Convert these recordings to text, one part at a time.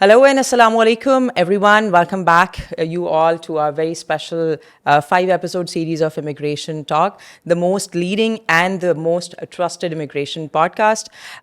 Hello and assalamu alaikum everyone. Welcome back you all to our very special 5-episode series of Immigration Talk, the most leading and the most trusted immigration podcast.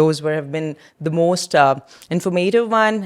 those have been the most informative one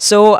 So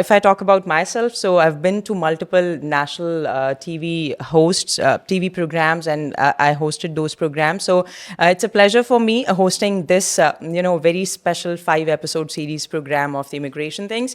if I talk about myself, so I've been to multiple national TV hosts, TV programs, and I hosted those programs. So it's a pleasure for me hosting this very special 5-episode series program of the immigration things.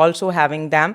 also having them.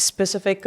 specific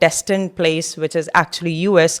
destined place, which is actually US.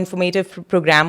informative program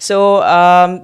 So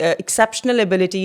exceptional ability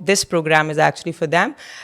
this program is actually for them.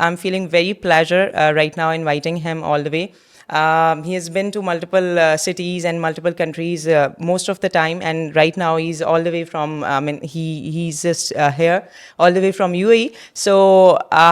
I'm feeling very pleasure right now inviting him all the way. He has been to multiple cities and multiple countries most of the time, and right now he's all the way from he's just here all the way from UAE. So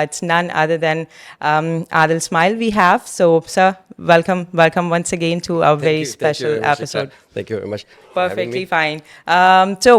It's none other than Adil Ismail we have. So sir, welcome once again to our very special episode. Thank you very much. Perfectly fine. So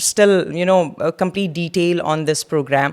still complete detail on this program,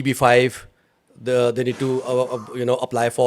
EB5, they need to apply for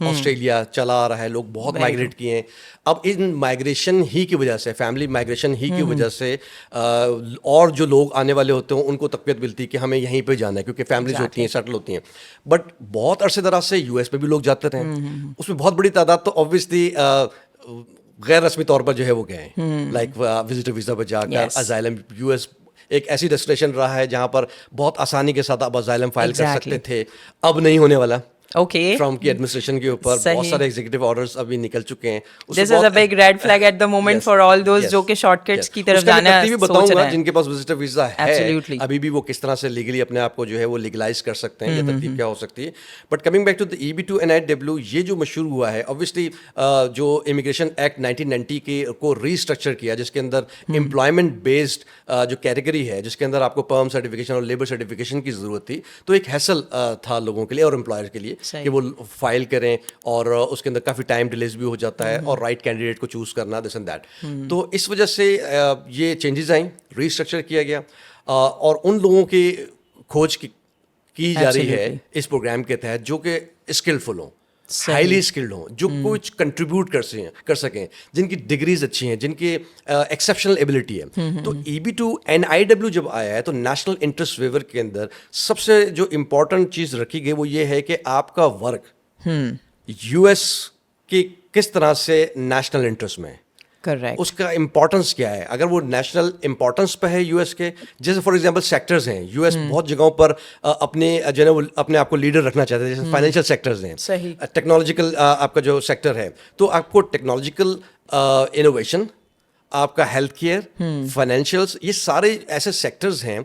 Australia چلا آ رہا ہے, لوگ بہت migrate کیے ہیں. اب ان migration ہی کی وجہ سے, فیملی مائگریشن ہی کی وجہ سے اور جو لوگ آنے والے ہوتے ہیں ان کو تقویت ملتی ہے کہ ہمیں یہیں پہ جانا ہے, کیونکہ فیملیز ہوتی ہیں, سیٹل ہوتی ہیں. بٹ بہت عرصے دراز سے یو ایس پہ بھی لوگ جاتے رہے ہیں, اس میں بہت بڑی تعداد تو آبویسلی غیر رسمی طور پر جو ہے وہ گئے ہیں, لائک وزٹر ویزا پہ جا کر ازائلم. یو ایس ایک ایسی ڈیسٹینیشن رہا ہے جہاں پر بہت آسانی کے ساتھ آپ ازائلم فائل کر سکتے تھے, اب نہیں ہونے والا. ٹرمپ کی ایڈمنسٹریشن کے اوپر بہت سارے ایگزیکٹو آرڈرز ابھی نکل چکے ہیں. This is a big red flag at the moment for all those جو کہ شارٹ کٹس کی طرف جانا بتاؤں گا جن کے پاس وزٹر ویزا ہے ابھی بھی, وہ کس طرح سے لیگلی اپنے آپ کو جو ہے وہ لیگلائز کر سکتے ہیں, یہ ترتیب کیا ہو سکتی ہے. But coming back to the EB2 NIW, یہ جو مشہور ہوا ہے اوبویسلی جو امیگریشن ایکٹ 1990 کے کو ریسٹرکچر کیا, جس کے اندر امپلائمنٹ بیسڈ جو کیٹیگری ہے, جس کے اندر آپ کو پرم سرٹیفکیشن اور لیبر سرٹیفکیشن کی ضرورت تھی, تو ایک ہیسل تھا لوگوں کے لیے اور امپلائر کے لیے کہ وہ فائل کریں, اور اس کے اندر کافی ٹائم ڈیلیز بھی ہو جاتا ہے, اور رائٹ کینڈیڈیٹ کو چوز کرنا, دس اینڈ دیٹ. تو اس وجہ سے یہ چینجز آئیں, ریسٹرکچر کیا گیا, اور ان لوگوں کی کھوج کی جا رہی ہے اس پروگرام کے تحت جو کہ اسکلفل ہوں, ہائیلی اسکلڈ ہوں, جو کچھ کنٹریبیوٹ کر سکیں, جن کی ڈگریز اچھی ہیں, جن کی ایکسیپشنل ایبلٹی ہے. تو EB2 NIW جب آیا ہے تو نیشنل انٹرسٹ ویور کے اندر سب سے جو امپورٹنٹ چیز رکھی گئی وہ یہ ہے کہ آپ کا ورک یو ایس کی کس طرح سے نیشنل انٹرسٹ میں ہے, اس کا امپورٹنس کیا ہے. اگر وہ نیشنل امپورٹنس پہ ہے یو ایس کے, جیسے فار ایگزامپل سیکٹرز ہیں, یو ایس بہت جگہوں پر اپنے جو ہے اپنے آپ کو لیڈر رکھنا چاہتے ہیں, جیسے فائنینشیل سیکٹرز ہیں, ٹیکنالوجیکل آپ کا جو سیکٹر ہے, تو آپ کو ٹیکنالوجیکل انوویشن, آپ کا ہیلتھ کیئر, فائنینشیلس, یہ سارے ایسے سیکٹرز ہیں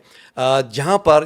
جہاں پر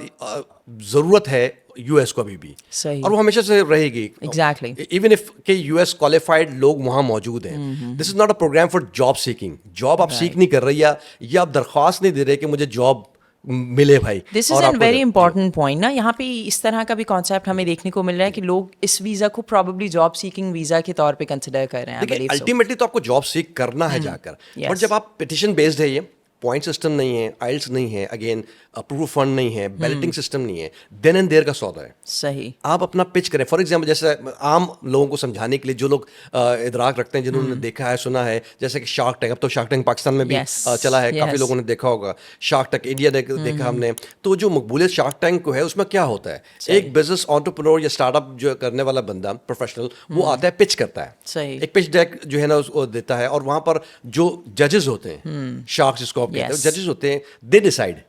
ضرورت ہے یو ایس کو ابھی بھی, اور وہ ہمیشہ سے رہے گی. ایون اف کہ یو ایس کوالیفائڈ لوگ وہاں موجود ہیں. This is not a programme for job seeking. Job آپ سیکھ نہیں کر رہے, یا آپ درخواست نہیں دے رہے کہ مجھے جاب ملے بھائی. This is an very important point نا. یہاں پہ اس طرح کا بھی کانسیپٹ ہمیں دیکھنے کو مل رہا ہے کہ لوگ اس ویزا کو پرابیبلی جاب سیکنگ ویزا کے طور پہ کنسیڈر کر رہے ہیں. دیکھیں الٹیمیٹلی تو آپ کو جاب سیک کرنا ہے جا کر, بٹ جب آپ پٹیشن بیسڈ ہے, یہ پوائنٹ سسٹم نہیں ہے, آئلٹس نہیں ہے, اگین اپروو فنڈ نہیں ہے, بیلٹنگ سسٹم نہیں ہے, دین اینڈ دیر کا سودا ہے. صحیح. آپ اپنا پچ کریں. فار ایگزامپل جیسے عام لوگوں کو سمجھانے کے لیے, جو لوگ ادراک رکھتے ہیں, جنہوں نے دیکھا ہے سنا ہے, جیسے کہ شارک ٹینک, اب تو شارک ٹینک پاکستان میں بھی چلا ہے, کافی لوگوں نے دیکھا ہوگا. شارک ٹینک انڈیا نے دیکھا ہم نے. تو جو مقبولیت شارک ٹینک کو ہے, اس میں کیا ہوتا ہے, ایک بزنس انٹرپرینور یا اسٹارٹ اپ جو کرنے والا بندہ پروفیشنل, وہ آتا ہے, پچ کرتا ہے, ایک پچ ڈیک جو ہے نا وہ دیتا ہے, اور وہاں پر جو ججز ہوتے ہیں, شارک جس کو آپ کہتے ہیں, ججز ہوتے ہیں, دے ڈیسائڈ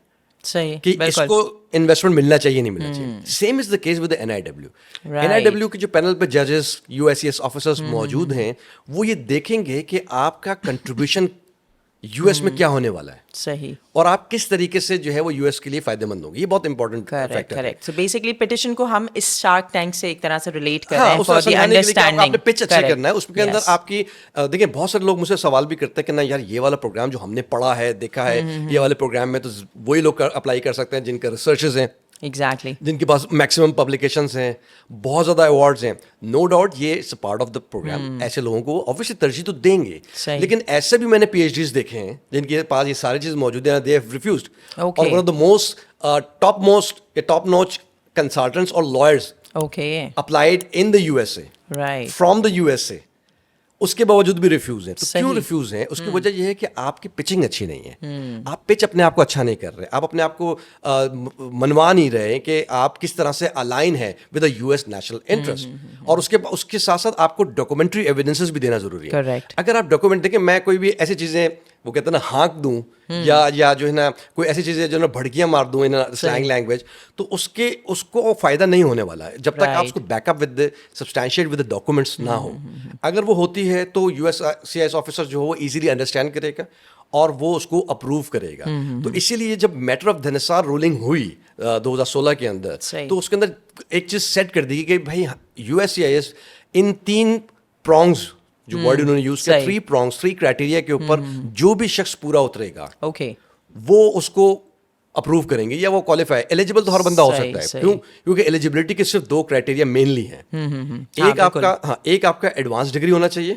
کہ اس کو انویسٹمنٹ ملنا چاہیے نہیں ملنا چاہیے. Same is the case with NIW. NIW کے جو پینل پہ ججز, USCIS آفیسرز موجود ہیں, وہ یہ دیکھیں گے کہ آپ کا کنٹریبیوشن یو ایس میں کیا ہونے والا ہے, صحیح, اور آپ کس طریقے سے جو ہے وہ یو ایس کے لیے فائدہ مند ہوں گے. یہ بہت امپورٹنٹ فیکٹر ہے. سو بیسکلی پٹیشن کو ہم اس شارک ٹینک سے ایک طرح سے ریلیٹ کر رہے ہیں فار دی انڈرسٹینڈنگ. آپ نے پچ اچھا کرنا ہے, اس کے اندر آپ کی دیکھیں بہت سارے لوگ مجھ سے سوال بھی کرتے ہیں کہ نا یار یہ والا پروگرام جو ہم نے پڑھا ہے, دیکھا ہے, یہ والے پروگرام میں تو وہی لوگ اپلائی کر سکتے ہیں جن کا ریسرچز ہیں, ایگزیکٹلی, جن کے پاس میکسیمم پبلیکیشنس ہیں, بہت زیادہ ایوارڈز ہیں. نو ڈاؤٹ یہ it's a part of the program. ایسے لوگوں کو آبویسلی ترجیح تو دیں گے, لیکن ایسے بھی میں نے PhDs دیکھے ہیں جن کے پاس یہ ساری چیز موجود ہیں, دے ہیو ریفیوزڈ. اور one of the most top notch consultants اور lawyers applied in the USA from the USA, اس کے باوجود بھی ریفیوز ہیں. تو کیوں ریفیوز ہیں؟ اس کی وجہ یہ ہے کہ آپ کی پچنگ اچھی نہیں ہے. آپ پچ اپنے آپ کو اچھا نہیں کر رہے, آپ اپنے آپ کو منوا نہیں رہے کہ آپ کس طرح سے الائن ہے with the US national interest. اور اس کے ساتھ ساتھ آپ کو ڈاکومنٹری ایویڈنسز بھی دینا ضروری ہے. اگر آپ ڈاکومنٹ دیکھیں, میں کوئی بھی ایسی چیزیں وہ کہتے ہیں نا ہانک دوں, یا جو ہے نا کوئی ایسی چیزیں جو ہے نا بھڑکیاں مار دوں ان سلینگ لینگویج, تو اس کو فائدہ نہیں ہونے والا ہے جب تک آپ اس کو back up with substantiate with documents نہ ہو. اگر وہ ہوتی ہے تو USCIS آفیسر جو ہے وہ ایزیلی انڈرسٹینڈ کرے گا اور وہ اس کو اپروو کرے گا. تو اسی لیے جب میٹر آف دھنسار رولنگ ہوئی 2016 کے اندر, تو اس کے اندر ایک چیز سیٹ کر دی کہ بھائی USCIS ان 3 پرونگز جو ورڈ انہوں نے یوز کیا, 3 پرونگز, 3 کرائٹیریا کے اوپر جو بھی شخص پورا اترے گا وہ اس کو اپروو کریں گے, یا وہ کوالیفائی. ایلیجیبل تو ہر بندہ ہو سکتا ہے. کیوں؟ کیونکہ ایلیجیبلٹی کے صرف 2 کرائٹیریا مینلی ہیں. ایک آپ کا ایڈوانس ڈگری ہونا چاہیے,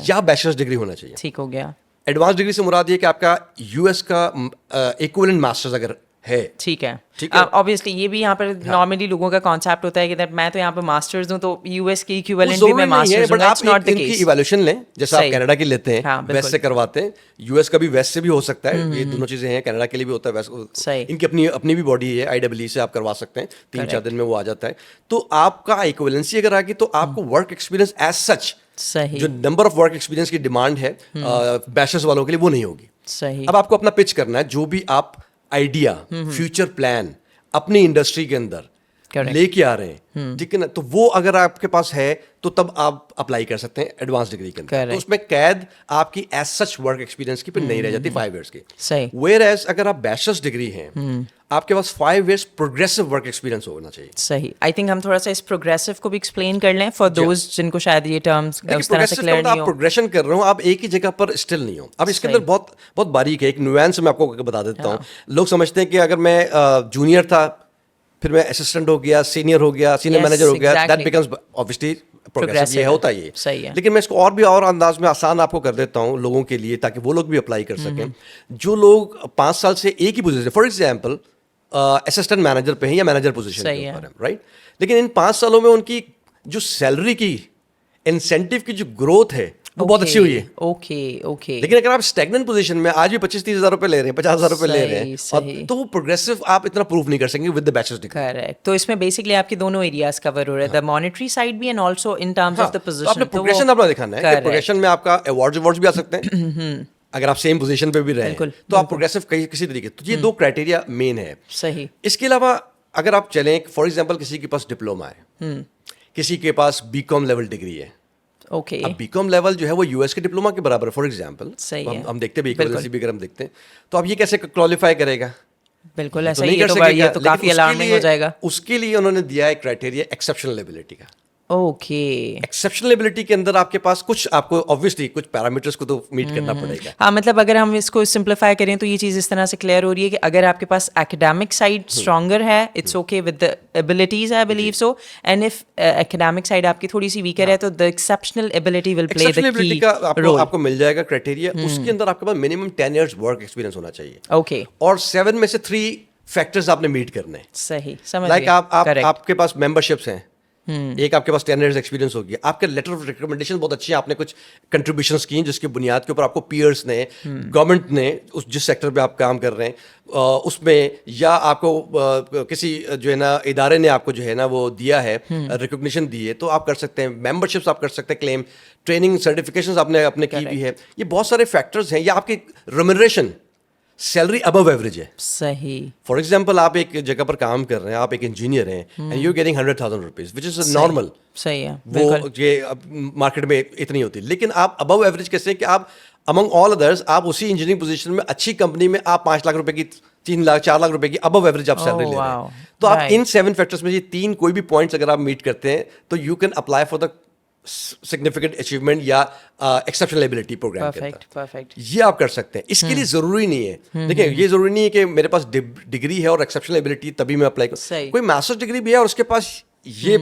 یا بیچلرس ڈگری ہونا چاہیے. ٹھیک ہو گیا. ایڈوانس ڈگری سے مراد یہ کہ آپ کا US کا ایکویلنٹ ماسٹرز اگر ہے. ٹھیک ہے. obviously یہ بھی یہاں پر نارملی لوگوں کا کانسیپٹ ہوتا ہے کہ میں تو یہاں پہ ماسٹرز ہوں تو یو ایس کی ایکویولنٹ بھی میں ماسٹرز ہوں. آپ ان کی ایویلویشن لیں جیسا آپ کینیڈا کی لیتے ہیں, ویسٹ سے کرواتے ہیں. یو ایس کا بھی ویسٹ سے بھی ہو سکتا ہے, یہ دونوں چیزیں ہیں. کینیڈا کے لیے بھی ہوتا ہے ویسٹ, ان کی اپنی بھی باڈی ہے, IEEE سے آپ کروا سکتے ہیں, 3-4 دن میں وہ آ جاتا ہے. تو آپ کا ایکویلنسی اگر آ گئی تو آپ کو ورک ایکسپیرینس ایز سچ جو نمبر آف ورک ایکسپیرینس کی ڈیمانڈ ہے بیچلرز والوں کے لیے وہ نہیں ہوگی. اب آپ کو اپنا پچ کرنا ہے, جو بھی آپ آئیڈیا, فیوچر پلان اپنی انڈسٹری کے اندر لے کے آ رہے ہیں, ٹھیک ہے نا, تو وہ اگر آپ کے پاس ہے تو تب آپ اپلائی کر سکتے ہیں ایڈوانس ڈگری کے اندر. تو اس میں قید آپ کی ایز سچ ورک ایکسپیرینس کی پھر نہیں رہ جاتی 5 ایئرس کی. ویئر ایز اگر آپ بیچلرس ڈگری ہیں آپ کے پاس 5 ایئرس پروگریسو ورک ایکسپیرینس ہونا چاہیے. صحیح. آئی تھنک ہم تھوڑا سا اس پروگریسو کو بھی ایکسپلین کر لیں فار دوز جن کو شاید یہ ٹرمز اس طرح سے کلیئر نہیں ہو. آپ پروگریشن کر رہے ہو, آپ ایک ہی جگہ پر اسٹل نہیں ہو. اب اس کے اندر بہت باریک ہے, ایک نیوانس میں آپ کو بتا دیتا ہوں. لوگ سمجھتے ہیں کہ اگر میں جونیئر تھا پھر میں اسسٹنٹ ہو گیا, سینئر ہو گیا, سینئر مینیجر ہو گیا, دیٹ بیکمز obviously پروگریسو. یہ ہوتا ہے یہ. لیکن میں اس کو اور بھی اور انداز میں آسان آپ کو کر دیتا ہوں لوگوں کے لیے تاکہ وہ لوگ بھی اپلائی کر سکیں. جو لوگ 5 سال سے ایک ہی position, for example assistant manager پہ ہیں یا مینیجر پوزیشن پہ ہیں, رائٹ, لیکن ان 5 سالوں میں ان کی جو سیلری کی انسینٹیو کی جو گروتھ ہے وہ بہت اچھی ہوئی ہے. اوکے. لیکن اگر آپ اسٹیگننٹ پوزیشن میں آج بھی 25-30 ہزار روپے لے رہے ہیں, 50 ہزار روپے لے رہے ہیں, تو وہ پروگریسو آپ اتنا پروو نہیں کر سکیں گے with the bachelor's degree. Correct. تو اس میں بیسکلی آپ کے دونوں ایریاز کور ہو رہے ہیں, دا مانیٹری سائڈ بھی and also in terms of the position. آپ نے پروگریشن اپنا دکھانا ہے کہ پروگریشن میں آپ کا ایوارڈز بھی آ سکتے ہیں اگر آپ سیم پوزیشن پہ بھی رہے تو آپ پروگریسو کسی طریقے. تو یہ 2 کرائٹیریا مین ہے. صحیح. اس کے علاوہ اگر آپ چلیں, فار ایگزامپل کسی کے پاس ڈپلوما ہے, کسی کے پاس BCom لیول ڈگری ہے. اوکے. اب BCom لیول جو ہے وہ US کے ڈپلوما کے برابر ہے. فار ایگزامپل ہم دیکھتے ہیں ایکویویلنسی بھی اگر ہم دیکھتے ہیں تو اب یہ کیسے کوالیفائی کرے گا؟ بالکل ایسا ہی ہے, یہ تو کافی الارمنگ ہو جائے گا. اس کے لیے انہوں نے دیا ہے کرائٹیریا ایکسیپشنل ایبلٹی کا. اوکے. ایکسیپشنل ایبلٹی کے اندر آپ کے پاس کچھ آپ کو obviously کچھ پیرامیٹرز کو تو میٹ کرنا پڑے گا. ہاں, مطلب اگر ہم اس کو سمپلیفائی کریں تو یہ چیز اس طرح سے کلیئر ہو رہی ہے کہ اگر آپ کے پاس ایکیڈیمک سائڈ اسٹرانگر ہے, it's okay with the abilities, I believe so, and if academic side آپ کی تھوڑی سی ویکر ہے تو دا ایکسیپشنل ایبلٹی ول پلے دا کی رول. آپ کو مل جائے گا کرائٹیریا. اس کے اندر آپ کے پاس منیمم 10 ایئرس ورک ایکسپیرینس ہونا چاہیے. اوکے. اور 7 میں سے 3 فیکٹرز آپ نے میٹ کرنے ہیں. صحیح, سمجھ لائک آپ کے پاس ممبرشپس ہیں, ایک آپ کے پاس 10 ایئرز ایکسپیرینس ہو گیا, آپ کے لیٹر آف ریکمنڈیشن بہت اچھی ہیں, آپ نے کچھ کنٹریبیوشنس کی ہیں جس کی بنیاد کے اوپر آپ کو پیئرس نے, گورنمنٹ نے جس سیکٹر پہ آپ کام کر رہے ہیں اس میں, یا آپ کو کسی جو ہے نا ادارے نے آپ کو جو ہے نا وہ دیا ہے ریکگنیشن دی ہے, تو آپ کر سکتے ہیں. ممبرشپس آپ کر سکتے ہیں کلیم, ٹریننگ سرٹیفکیشنز آپ نے اپنے کی بھی ہے. یہ بہت سارے فیکٹرز ہیں. یا آپ کی ریمونریشن, سیلری ابو ایوریج ہے. صحیح. فار ایگزامپل آپ ایک جگہ پر کام کر رہے ہیں, آپ ایک انجینئر ہیں, and you getting 100,000 rupees which is normal. صحیح ہے. وہ یہ مارکیٹ میں اتنی ہوتی ہے. لیکن آپ ابو ایوریج کیسے ہیں کہ آپ امنگ آل ادرس آپ اسی انجینئرنگ پوزیشن میں اچھی کمپنی میں آپ 5 لاکھ روپے کی, 3 لاکھ 4 لاکھ روپے کی ابو ایوریج آپ سیلری لے رہے ہیں. تو آپ ان 7 فیکٹرز میں یہ 3 کوئی بھی پوائنٹس اگر آپ میٹ کرتے ہیں تو you can apply for the significant achievement یا ایکسیپشنل ایبلٹی پروگرام کے اندر. یہ آپ کر سکتے ہیں. اس کے لیے ضروری نہیں ہے, دیکھیں یہ ضروری نہیں ہے کہ میرے پاس ڈگری ہے اور ایکسیپشنل ایبلٹی تبھی میں اپلائی کروں. کوئی ماسٹر ڈگری بھی ہے اور اس کے پاس یہ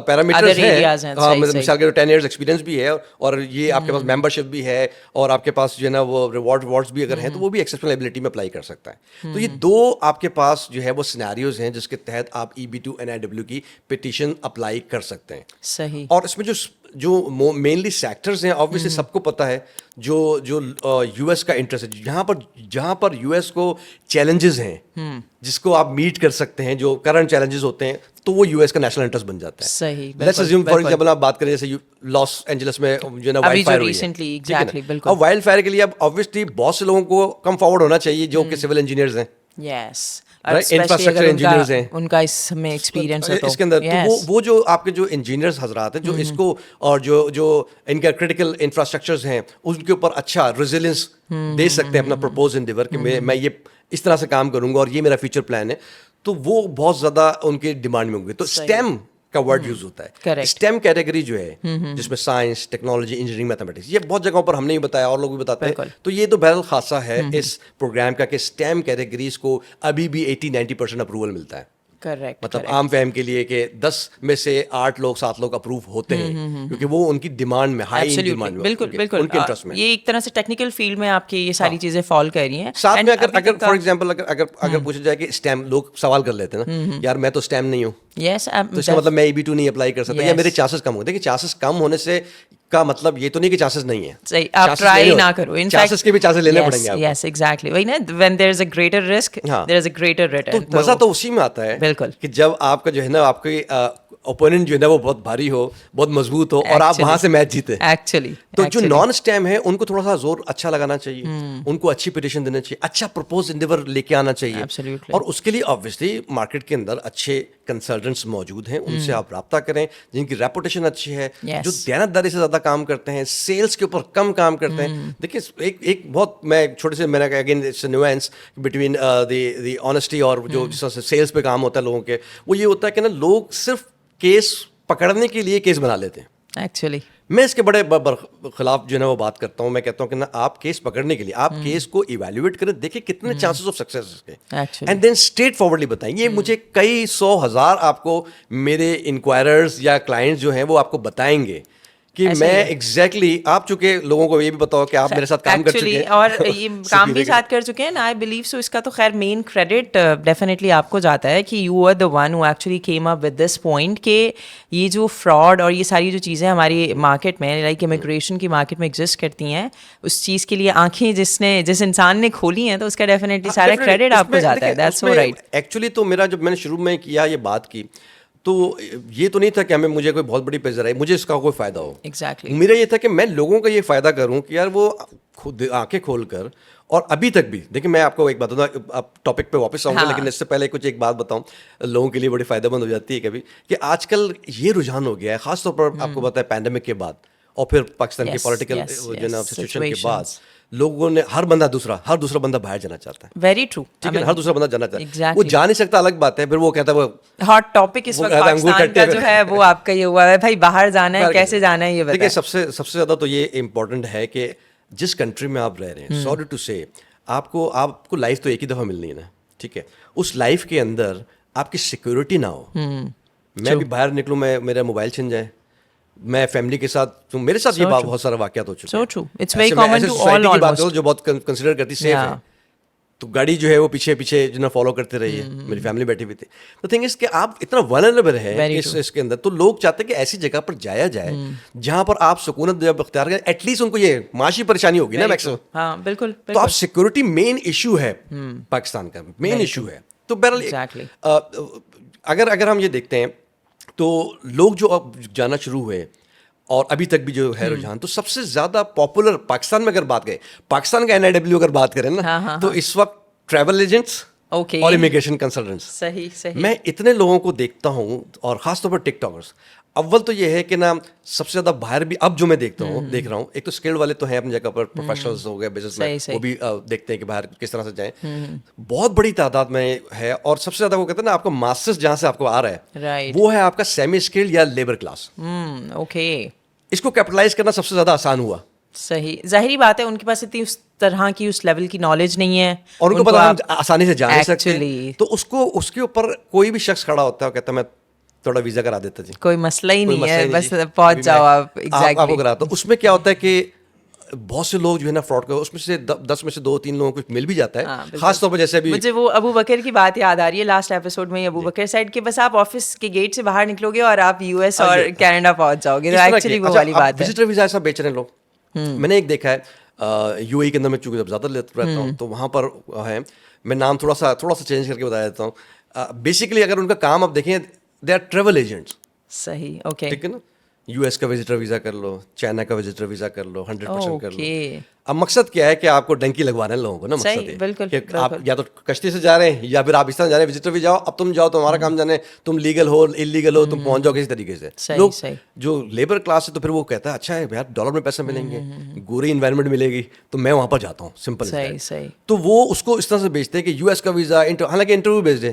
پیرامیٹرز ہیں, مثال کے 10 ایئرز ایکسپیرینس بھی ہے اور یہ آپ کے پاس ممبرشپ بھی ہے اور آپ کے پاس جو ہے نا وہ ریوارڈس بھی اگر ہیں تو وہ بھی ایکسیپشنل ایبلٹی میں اپلائی کر سکتا ہے. تو یہ 2 آپ کے پاس جو ہے وہ سینیریوز ہیں جس کے تحت آپ EB2 NIW کی پٹیشن اپلائی کر سکتے ہیں. صحیح. اور اس میں جو مینلی سیکٹرز ہیں obviously سب کو پتہ ہے جو US کا انٹرسٹ ہے, جہاں پر US کو چیلنجز ہیں جس کو آپ میٹ کر سکتے ہیں, جو کرنٹ چیلنجز ہوتے ہیں, تو وہ US کا نیشنل انٹرسٹ بن جاتا ہے. صحیح. لیٹس اسیوم فار ایگزامپل آپ بات کریں جیسے لاس اینجلس میں جو ہے نا وائلڈ فائر ہوئی ہے. اب وائلڈ فائر کے لیے اب obviously بہت سے لوگوں کو کم فارورڈ ہونا چاہیے جو کہ سول انجینئرز ہیں. یس. انفراسٹرکچر انجینئرز ہیں, ان کا اس میں ایکسپیرینس ہے اس کے اندر. تو وہ جو آپ کے جو انجینئرز حضرات ہیں جو اس کو اور جو ان کا کرٹیکل انفراسٹرکچرز ہیں ان کے اوپر اچھا ریزیلینس دے سکتے ہیں اپنا پرپوز انڈیور کہ میں یہ اس طرح سے کام کروں گا اور یہ میرا فیوچر پلان ہے, تو وہ بہت زیادہ ان کی ڈیمانڈ میں ہوں گے. تو اسٹیم کا ورڈ یوز ہوتا ہے. اسٹیم کیٹیگری جو ہے جس میں سائنس, ٹیکنالوجی, انجینئرنگ, میتھمیٹکس, یہ بہت جگہوں پر ہم نے بتایا اور لوگ بھی بتاتے ہیں. تو یہ تو بہرحال خاصہ ہے اس پروگرام کا کہ اسٹیم کیٹیگریز کو ابھی بھی 80-90% اپروول ملتا ہے. Correct, مطلب عام فہم کے لیے کہ 10 میں سے 8 لوگ 7 لوگ اپروو ہوتے ہیں کیونکہ وہ ان کی ڈیمانڈ میں ہائی ڈیمانڈ میں بالکل ان کے انٹرسٹ میں. یہ ایک طرح سے ٹیکنیکل فیلڈ میں آپ کی یہ ساری چیزیں فال کر رہی ہیں. ساتھ میں اگر فار ایگزامپل اگر پوچھا جائے کہ اسٹیم لوگ سوال کر لیتے ہیں نا یار میں تو اسٹیم نہیں ہوں, یس تو اس کا مطلب میں EB2 نہیں اپلائی کر سکتا یا میرے چانسز کم ہوتے ہیں. دیکھیے چانسز کم ہونے سے کا مطلب یہ تو نہیں کہ چانسز نہیں ہیں, صحیح, آپ ٹرائی نہ کرو, چانسز کے بھی چانسز لینے پڑیں گے آپ کو. یس ایگزیکٹلی, وہی نا, when there is a greater risk there is a greater return. تو مزہ تو اسی میں آتا ہے بالکل کہ جب آپ کا جو ہے نا آپ کی اوپوننٹ جو ہے نا وہ بہت بھاری ہو, بہت مضبوط ہو اور آپ وہاں سے میچ جیتے. ایکچولی تو جو نان اسٹیم ہے ان کو تھوڑا سا زور اچھا لگانا چاہیے, ان کو اچھی پٹیشن دینا چاہیے, اچھا پرپوز انڈیور لے کے آنا چاہیے, اور اس کے لیے آبویسلی مارکیٹ کے اندر اچھے کنسلٹنٹس موجود ہیں, ان سے آپ رابطہ کریں جن کی ریپوٹیشن اچھی ہے, جو دیانتداری سے زیادہ کام کرتے ہیں, سیلس کے اوپر کم کام کرتے ہیں. دیکھیے ایک بہت میں چھوٹے سے میں نے کہا again it's a nuance between the honesty اور جو جس طرح سے سیلس پہ کام ہوتا ہے لوگوں کے, وہ یہ ہوتا ہے کہ نا لوگ صرف کیس پکڑنے کے لیے کیس بنا لیتے ہیں. ایکچولی میں اس کے بڑے خلاف جو ہے نا وہ بات کرتا ہوں. میں کہتا ہوں کہ نا آپ کیس پکڑنے کے لیے آپ کیس کو ایویلویٹ کریں, دیکھیں کتنے چانسز آف سکسیس اس کے, اینڈ دین اسٹریٹ فارورڈلی بتائیں. یہ مجھے کئی 100,000 آپ کو میرے انکوائررز یا کلائنٹس جو ہیں وہ آپ کو بتائیں گے کہ میں ایگزیکٹلی, آپ چونکہ لوگوں کو یہ بھی بتاؤ کہ آپ میرے ساتھ کام کر چکے ہیں اور یہ کام بھی ساتھ کر چکے ہیں نا, آئی بلیو سو. اس کا تو خیر مین کریڈٹ ڈیفینیٹلی آپ کو جاتا ہے کہ you are the one who actually came up with this point کہ یہ جو فراڈ اور یہ ساری جو چیزیں ہماری مارکیٹ میں لائک امیگریشن کی مارکیٹ میں ایگزسٹ کرتی ہیں, اس چیز کے لیے آنکھیں جس انسان نے کھولی ہیں, تو اس کا ڈیفینیٹلی سارا کریڈٹ آپ کو جاتا ہے. That's so right. ایکچولی تو میرا جب میں نے شروع میں کیا یہ بات کی تو یہ تو نہیں تھا کہ مجھے کوئی بہت بڑی پیسہ آئی, مجھے اس کا کوئی فائدہ ہو. ایگزیکٹلی میرا یہ تھا کہ میں لوگوں کا یہ فائدہ کروں کہ یار وہ خود آنکھیں کھول کر, اور ابھی تک بھی دیکھیں میں آپ کو ایک بات بتاؤں, اب ٹاپک پہ واپس آؤں گا, لیکن اس سے پہلے کچھ ایک بات بتاؤں, لوگوں کے لیے بڑی فائدہ مند ہو جاتی ہے کبھی, کہ آج کل یہ رجحان ہو گیا ہے خاص طور پر آپ کو پتا ہے پینڈیمک کے بعد اور پھر پاکستان کی پولیٹیکل سچویشن کے بعد لوگوں نے ہر دوسرا بندہ باہر جانا چاہتا ہے. Very true. ٹھیک ہے, ہر دوسرا بندہ جانا چاہتا ہے, وہ جا نہیں سکتا الگ بات ہے, پھر وہ کہتا ہے وہ ہاٹ ٹاپک اس وقت پاکستان کا جو ہے وہ آپ کا یہ ہوا ہے بھائی باہر جانا ہے, کیسے جانا ہے یہ بتائیں. دیکھیں سب سے زیادہ تو یہ امپورٹنٹ ہے کہ جس کنٹری میں آپ رہ رہے ہیں, سوری ٹو سے, آپ کو لائف تو ایک ہی دفعہ ملنی ہے نا, ٹھیک ہے, اس لائف کے اندر آپ کی سیکورٹی نہ ہو. میں بھی باہر نکلوں, میرا موبائل چھن جائے, میں فیملی کے ساتھ, میرے ساتھ یہ بہت سارے واقعات ہو چکے ہیں جو بہت کنسیڈر کرتی سیف ہے, تو گاڑی جو ہے وہ پیچھے جو نا فالو کرتے رہی ہے, میری فیملی بیٹھی ہوئی تھی. تو تھنگ اس کہ آپ اتنا ولنریبل ہے اس کے اندر, تو لوگ چاہتے ہیں کہ ایسی جگہ پر جایا جائے جہاں پر آپ سکونت جب اختیار کریں, ایٹ لیسٹ ان کو یہ معاشی پریشانی ہوگی نا میکسیمم. ہاں بالکل. تو آپ سیکورٹی مین ایشو ہے پاکستان کا, مین ایشو ہے. تو بہرحال اگر ہم یہ دیکھتے ہیں تو لوگ جو اب جانا شروع ہوئے اور ابھی تک بھی جو ہے رجحان, تو سب سے زیادہ پاپولر پاکستان میں اگر بات کریں, پاکستان کا NIW اگر بات کریں نا, تو اس وقت ٹریول ایجنٹس اور امیگریشن کنسلٹنٹس. صحیح. میں اتنے لوگوں کو دیکھتا ہوں, اور خاص طور پر ٹک ٹاکرس. اول تو یہ ہے کہ نا سب سے زیادہ باہر بھی اب جو میں دیکھ رہا ہوں, ایک تو اسکلڈ والے تو ہیں اپنی جگہ پر, پروفیشنلز ہو گئے, بزنس مین, وہ بھی دیکھتے ہیں کہ باہر کس طرح سے جائیں, بہت بڑی تعداد میں ہے. اور سب سے زیادہ وہ کہتے ہیں نا آپ کو ماسٹرز جہاں سے آپ کو آ رہا ہے وہ ہے آپ کا سیمی اسکلڈ یا لیبر کلاس. اوکے, اس کو کیپٹلائز کرنا سب سے زیادہ آسان ہوا. صحیح, ظاہری بات ہے ان کے پاس اتنی اس طرح کی اس لیول کی نالج نہیں ہے, اور ان کو پتا ہم آسانی سے جا نہیں سکتے, تو اس کے اوپر کوئی بھی شخص کھڑا ہوتا ہے, کہتا ہے میں تھوڑا ویزا کرا دیتا جی, کوئی مسئلہ ہی نہیں ہے, بس پہنچ جاؤ آپ. آپ کو کرا. تو اس میں کیا ہوتا ہے کہ بہت سے لوگ جو ہے نا فراڈ کر, اس میں سے 10 میں سے 2-3 لوگوں کو مل بھی جاتا ہے. خاص طور پر جیسے ابھی مجھے وہ ابو بکر کی بات یاد آ رہی ہے, لاسٹ ایپیسوڈ میں ابو بکر سائڈ کہ بس آپ آفس کے گیٹ سے باہر نکلو گے اور آپ US اور کینیڈا پہنچ جاؤ گے. ایکچولی وہ والی بات ہے. وزٹر ویزا ایسا بیچ رہے ہیں لوگ. میں نے ایک دیکھا ہے UAE کے اندر, میں چونکہ جب زیادہ رہتا ہوں تو وہاں پر ہے, میں نام تھوڑا سا چینج کر کے بتا دیتا ہوں. بیسکلی اگر ان کا کام آپ دیکھیں, دے آر ٹریول ایجنٹس. صحیح, اوکے, ٹھیک ہے نا, US کا وزٹر ویزا کر لو, چائنا کا وزٹر ویزا کر لو, 100% کر لو. اب مقصد کیا ہے کہ آپ کو ڈنکی لگوانا ہے لوگوں کو نا, مقصد ہے کہ آپ یا تو کشتی سے جا رہے ہیں یا پھر آپ اس طرح جا رہے ہیں وزٹر ویزا جاؤ, اب تم جاؤ تو ہمارا کام جانے, تم لیگل ہو انلیگل ہو تم پہنچ جاؤ کسی طریقے سے. لوگ جو لیبر کلاس ہے تو پھر وہ کہتا ہے اچھا ہے یار ڈالر میں پیسے ملیں گے, گوری انوائرمنٹ ملے گی, تو میں وہاں پر جاتا ہوں, سمپل. تو وہ اس کو اس طرح سے بیچتے ہیں کہ US کا ویزا, حالانکہ انٹرویو بیچ دیں,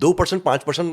2% 5%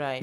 Right.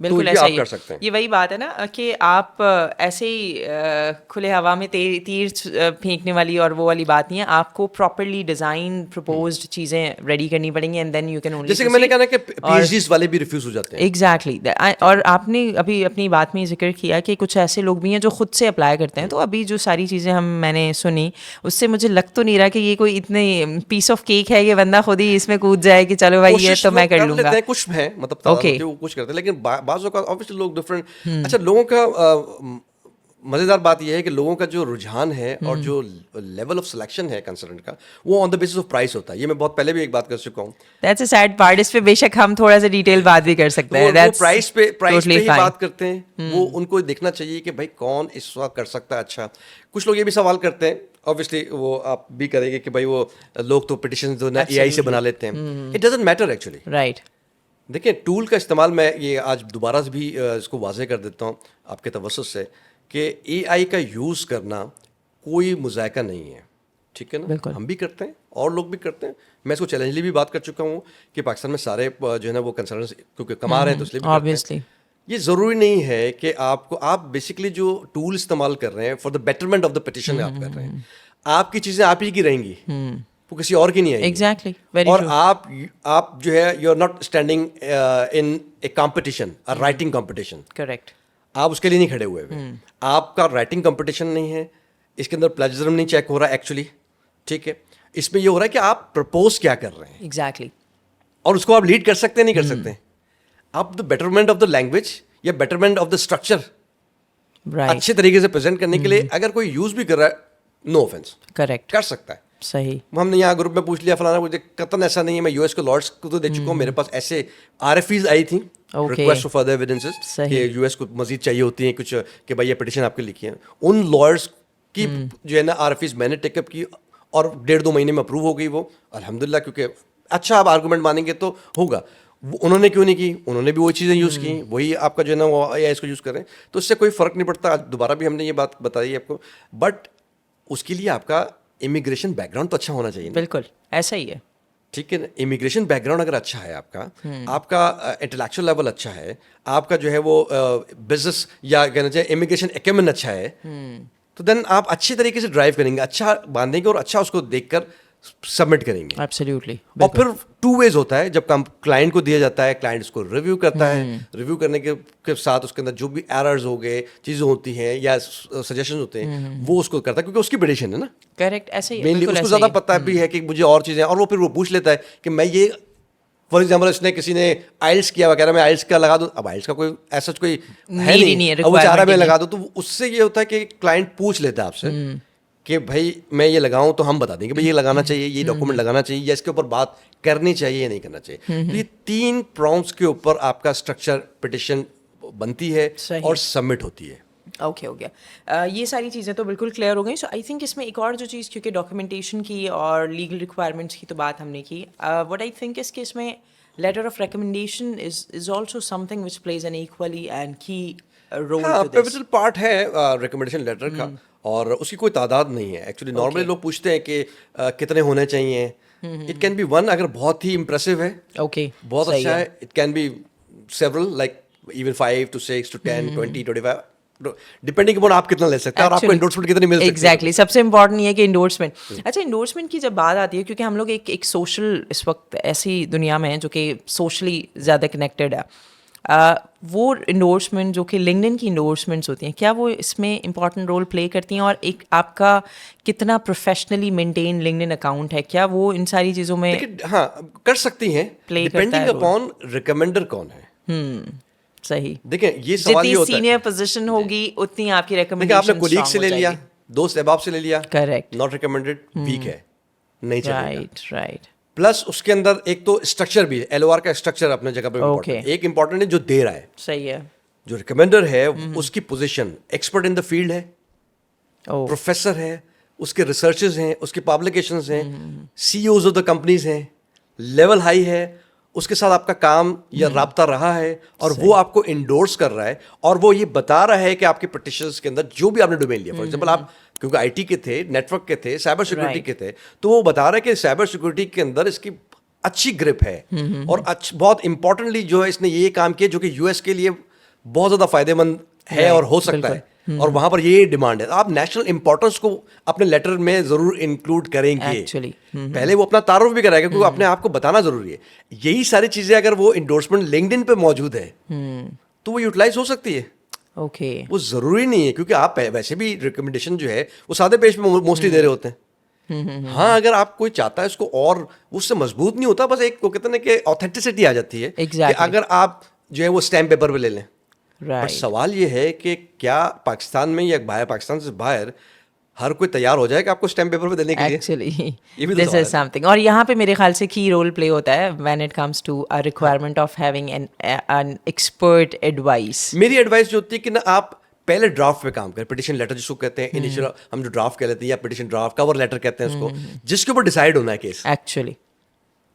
بالکل ایسا ہی ہے. یہ وہی بات ہے نا کہ آپ ایسے ہی کھلے ہوا میں تیر پھینکنے والی اور وہ والی بات نہیں ہے. آپ کو پراپرلی ڈیزائن پرپوزڈ چیزیں ریڈی کرنی پڑیں گی and then you can only, جیسے کہ میں نے کہا نا کہ پی ایچ ڈیز والے بھی ریفیوز ہو جاتے ہیں. ایگزیکٹلی. اور آپ نے ابھی اپنی بات میں ذکر کیا کہ کچھ ایسے لوگ بھی ہیں جو خود سے اپلائی کرتے ہیں. تو ابھی جو ساری چیزیں میں نے سنی اس سے مجھے لگ تو نہیں رہا کہ یہ کوئی اتنے پیس آف کیک ہے کہ بندہ خود ہی اس میں کود جائے کہ چلو بھائی یہ تو میں کر لوں گا. کچھ ہے مطلب وہ کچھ کرتے ہیں, لیکن بعض اوقات obviously لوگ ڈفرینٹ. اچھا, لوگوں کا مزیدار بات یہ ہے کہ لوگوں کا جو رجحان ہے اور جو لیول آف سلیکشن ہے کنسلٹنٹ کا وہ آن دا بیسس آف پرائس ہوتا ہے. یہ میں بہت پہلے بھی ایک بات کر چکا ہوں. That's a sad part. اس پہ بے شک ہم تھوڑا سا ڈیٹیل بات بھی کر سکتے ہیں. وہ پرائس پہ ہی بات کرتے ہیں. وہ ان کو دیکھنا چاہیے کہ بھائی کون اس وقت کر سکتا ہے. اچھا, کچھ لوگ یہ بھی سوال کرتے ہیں, obviously وہ آپ بھی کریں گے کہ بھائی وہ لوگ تو پٹیشن جو اے آئی سے بنا لیتے ہیں. It doesn't matter actually. Right. دیکھیں ٹول کا استعمال, میں یہ آج دوبارہ سے بھی اس کو واضح کر دیتا ہوں آپ کے توسط سے, کہ اے آئی کا یوز کرنا کوئی مذائقہ نہیں ہے. ٹھیک ہے نا, ہم بھی کرتے ہیں اور لوگ بھی کرتے ہیں. میں اس کو چیلنجلی بھی بات کر چکا ہوں کہ پاکستان میں سارے جو ہے نا وہ کنسلٹنٹس کیونکہ کما رہے ہیں تو اس لیے بھی کرتے ہیں. یہ ضروری نہیں ہے کہ آپ بیسکلی جو ٹول استعمال کر رہے ہیں for the betterment of the petition آپ کر رہے ہیں, آپ کی چیزیں آپ ہی کی رہیں گی, وہ کسی اور کی نہیں آئے گی. ایگزیکٹلی. اور آپ جو ہے you are not standing in a competition, writing competition. Correct. آپ اس کے لیے نہیں کھڑے ہوئے ہوئے. آپ کا رائٹنگ کمپٹیشن نہیں ہے, اس کے اندر پلیجرزم نہیں چیک ہو رہا ایکچولی. ٹھیک ہے, اس میں یہ ہو رہا ہے کہ آپ پرپوز کیا کر رہے ہیں. ایگزیکٹلی. اور اس کو آپ لیڈ کر سکتے ہیں نہیں کر سکتے. آپ the betterment of the language یا بیٹرمنٹ آف دا اسٹرکچر اچھے طریقے سے پریزنٹ کرنے کے لیے اگر کوئی یوز بھی کر رہا ہے, نو آفینس, کریکٹ, کر سکتا ہے. صحیح. ہم نے یہاں گروپ میں پوچھ لیا فلانا, مجھے قطعاً ایسا نہیں ہے. میں یو ایس کو لارڈس کو تو دے چکا ہوں, میرے پاس ایسے آر ایف ایز آئی تھیں, ریکویسٹ فار فردر ایویڈنسز, کہ یو ایس کو مزید چاہیے ہوتی ہیں کچھ کہ بھائی یہ پٹیشن آپ کے لکھی ہے. ان لارڈس کی جو ہے نا آر ایف ایز میں نے ٹیک اپ کی اور 1.5-2 مہینے میں اپروو ہو گئی وہ الحمدللہ, کیونکہ اچھا آپ آرگومنٹ مانیں گے تو ہوگا. انہوں نے کیوں نہیں کی, انہوں نے بھی وہی چیزیں یوز کی, وہی آپ کا جو ہے نا وہ اے آئی اس کو یوز کریں, تو اس سے کوئی فرق نہیں پڑتا. دوبارہ بھی ہم نے یہ بات بتائی ہے آپ کو, بٹ اس کے لیے آپ کا امیگریشن بیک گراؤنڈ تو اچھا ہونا چاہیے. بالکل ایسا ہی ہے. ٹھیک ہے نا, امیگریشن بیک گراؤنڈ اگر اچھا ہے آپ کا انٹلیکچوئل لیول اچھا ہے, آپ کا جو ہے وہ بزنس یا کہنا چاہیے امیگریشن ایکومن اچھا ہے, تو دین آپ اچھے طریقے سے ڈرائیو کریں گے, اچھا باندھیں گے اور اچھا اس کو دیکھ کر سبمٹ کریں گے. ایبسلیوٹلی. اور پھر 2 ways ہوتا ہے, جب کلائنٹ کو دیا جاتا ہے, کلائنٹ اس کو ریویو کرتا ہے, ریویو کرنے کے ساتھ اس کے اندر جو بھی ایررز ہو گئے, چیزیں ہوتی ہیں یا سجیشن ہوتے ہیں, وہ اس کو کرتا ہے کیونکہ اس کی پٹیشن ہے نا. کریکٹ. ایسا ہی مینلی اس کو زیادہ پتہ بھی ہے کہ مجھے اور چیزیں, اور وہ پھر وہ پوچھ لیتا ہے کہ میں یہ فار ایگزامپل اس نے کسی نے آئلس کیا وغیرہ, میں آئلس کا لگا دوں. اب آئلس کا کوئی ایسا کوئی ہے نہیں, اب وہ چاہ رہا میں لگا دوں, تو اس سے یہ ہوتا ہے کہ کلائنٹ پوچھ لیتا ہے آپ سے کہ بھائی میں یہ لگاؤں, تو ہم بتا دیں کہ بھائی یہ لگانا چاہیے, یہ ڈاکومنٹ لگانا چاہیے, یا اس کے اوپر بات کرنی چاہیے یا نہیں کرنا چاہیے. تو یہ 3 پرونگس کے اوپر آپ کا اسٹرکچر پٹیشن بنتی ہے اور سبمٹ ہوتی ہے. اوکے, ہو گیا. یہ ساری چیزیں تو بالکل کلیئر ہو گئیں. سو آئی تھنک اس میں ایک اور جو چیز, کیونکہ ڈاکومنٹیشن کی اور لیگل ریکوائرمنٹس کی تو بات ہم نے کی, وٹ آئی تھنک اس کے اس میں letter of recommendation is also some thing which plays an equally and key role. Pivotal part ہے ریکمنڈیشن لیٹر کا, اور اس کی کوئی تعداد نہیں ہے ایکچولی. نارملی لوگ پوچھتے ہیں کہ کتنے ہونے چاہیے. اٹ کین بی 1 اگر بہت ہی امپریسو ہے, اوکے, بہت اچھا ہے. It can be several, like even 5 to 6 to 10 20 25, depending upon آپ کتنا لے سکتے ہیں اور آپ کو انڈورسمنٹ کتنی مل سکتی ہے. ایگزیکٹلی. سب سے امپورٹنٹ یہ ہے کہ انڈورسمنٹ. اچھا, انڈورسمنٹ کی جب بات آتی ہے, کیونکہ ہم لوگ ایک سوشل اس وقت ایسی دنیا میں ہیں جو کہ سوشلی زیادہ کنیکٹیڈ ہے, وہ انڈورسمنٹ جو کہ لنکڈن کی انڈورسمنٹس ہوتی ہیں, کیا وہ اس میں امپورٹنٹ رول پلے کرتی ہیں؟ اور ایک آپ کا کتنا پروفیشنلی مینٹین لنکڈن اکاؤنٹ ہے, کیا وہ ان ساری چیزوں میں ہاں کر سکتی ہیں, ڈپینڈنگ اپون ریکمینڈر کون ہے. صحیح. دیکھیں یہ سوال یہ ہوتا ہے, سینئر پوزیشن ہوگی اتنی آپ کی ریکمنڈیشن. آپ نے کولیگ سے لے لیا, دوست احباب سے لے لیا, کریکٹ, ناٹ ریکمینڈیڈ, ویک ہے, نہیں چلے گا. رائٹ. پلس اس کے اندر ایک تو اسٹرکچر بھی ہے, ایل او آر کا اسٹرکچر اپنے جگہ پہ امپورٹنٹ. ایک امپورٹنٹ ہے جو دے رہا ہے, صحیح ہے, جو ریکمینڈر ہے اس کی position expert in the field ہے, پروفیسر ہے, اس کے ریسرچز ہیں, اس کی پبلیکیشنز ہیں, CEOs of the companies ہیں, لیول ہائی ہے, اس کے ساتھ آپ کا کام یا رابطہ رہا ہے, اور وہ آپ کو انڈورس کر رہا ہے, اور وہ یہ بتا رہا ہے کہ آپ کے پٹیشنز کے اندر جو بھی آپ نے ڈومین لیا, فار ایگزامپل آپ کیونکہ آئی ٹی کے تھے, نیٹ ورک کے تھے, سائبر سیکورٹی کے تھے, تو وہ بتا رہا ہے کہ سائبر سیکورٹی کے اندر اس کی اچھی گرپ ہے, اور بہت امپورٹنٹلی جو ہے اس نے یہ کام کیا جو کہ یو ایس کے لیے بہت زیادہ فائدہ مند ہے اور ہو سکتا ہے, اور وہاں پر یہ ڈیمانڈ ہے. آپ نیشنل امپورٹنس کو اپنے لیٹر میں ضرور انکلوڈ کریں گے. پہلے وہ اپنا تعارف بھی کرائے گا کیونکہ اپنے آپ کو بتانا ضروری ہے. یہی ساری چیزیں اگر وہ انڈورسمنٹ لنکڈ ان پہ موجود ہے تو وہ یوٹیلائز ہو سکتی ہے. وہ ضروری نہیں ہے, کیونکہ آپ ویسے بھی ریکمنڈیشن جو ہے وہ سادے پیج میں موسٹلی دے رہے ہوتے ہیں. ہاں اگر آپ کوئی چاہتا ہے اس کو اور اس سے مضبوط نہیں ہوتا, بس ایک وہ کہتے ہیں کہ آتھینٹسٹی آ جاتی ہے کہ اگر آپ جو ہے وہ اسٹیمپ پیپر پہ لے لیں. بٹ سوال یہ ہے کہ کیا پاکستان میں یا باہر پاکستان سے باہر ہر کوئی تیار ہو جائے کہ آپ کو اسٹیمپ پیپر پہ دینے کے لیے؟ Actually this is some thing. اور یہاں پہ میرے خیال سے کی رول پلے ہوتا ہے when it comes to requirement of having an expert advice. میری ایڈوائس جو ہوتی ہے کہ نا آپ پہلے ڈرافٹ پہ کام کریں. پٹیشن لیٹر جس کو کہتے ہیں انیشیل, ہم جو ڈرافٹ کہہ لیتے ہیں, یا پٹیشن ڈرافٹ, کور لیٹر کہتے ہیں اس کو, جس کے اوپر ڈیسائیڈ ہونا ہے کیس. ایکچولی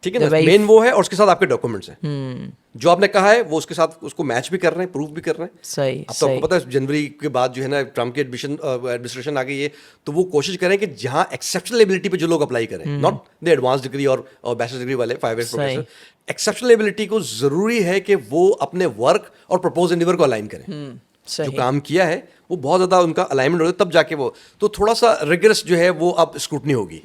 ٹھیک ہے نا, مین وہ ہے, اور اس کے ساتھ آپ کے ڈاکومنٹس ہیں جو آپ نے کہا ہے وہ اس کے ساتھ اس کو میچ بھی کر رہے ہیں, پروف بھی کر رہے ہیں. صحیح. اب تو آپ کو پتا ہے جنوری کے بعد جو ہے نا ٹرمپ کی ایڈمنسٹریشن آ گئی ہے, تو وہ کوشش کریں کہ جہاں ایکسیپشنل ایبلٹی پہ جو لوگ اپلائی کریں, ناٹ دی ایڈوانس ڈگری اور بیچلر ڈگری والے 5 ایئر پروفیسر, ایکسیپشنل ایبلٹی کو ضروری ہے کہ وہ اپنے ورک اور پرپوز انڈیور کو الائن کریں. جو کام کیا ہے وہ بہت زیادہ ان کا الائنمنٹ ہوتا ہے, تب جا کے وہ تو تھوڑا سا ریگرس جو ہے وہ اب اسکروٹنی ہوگی.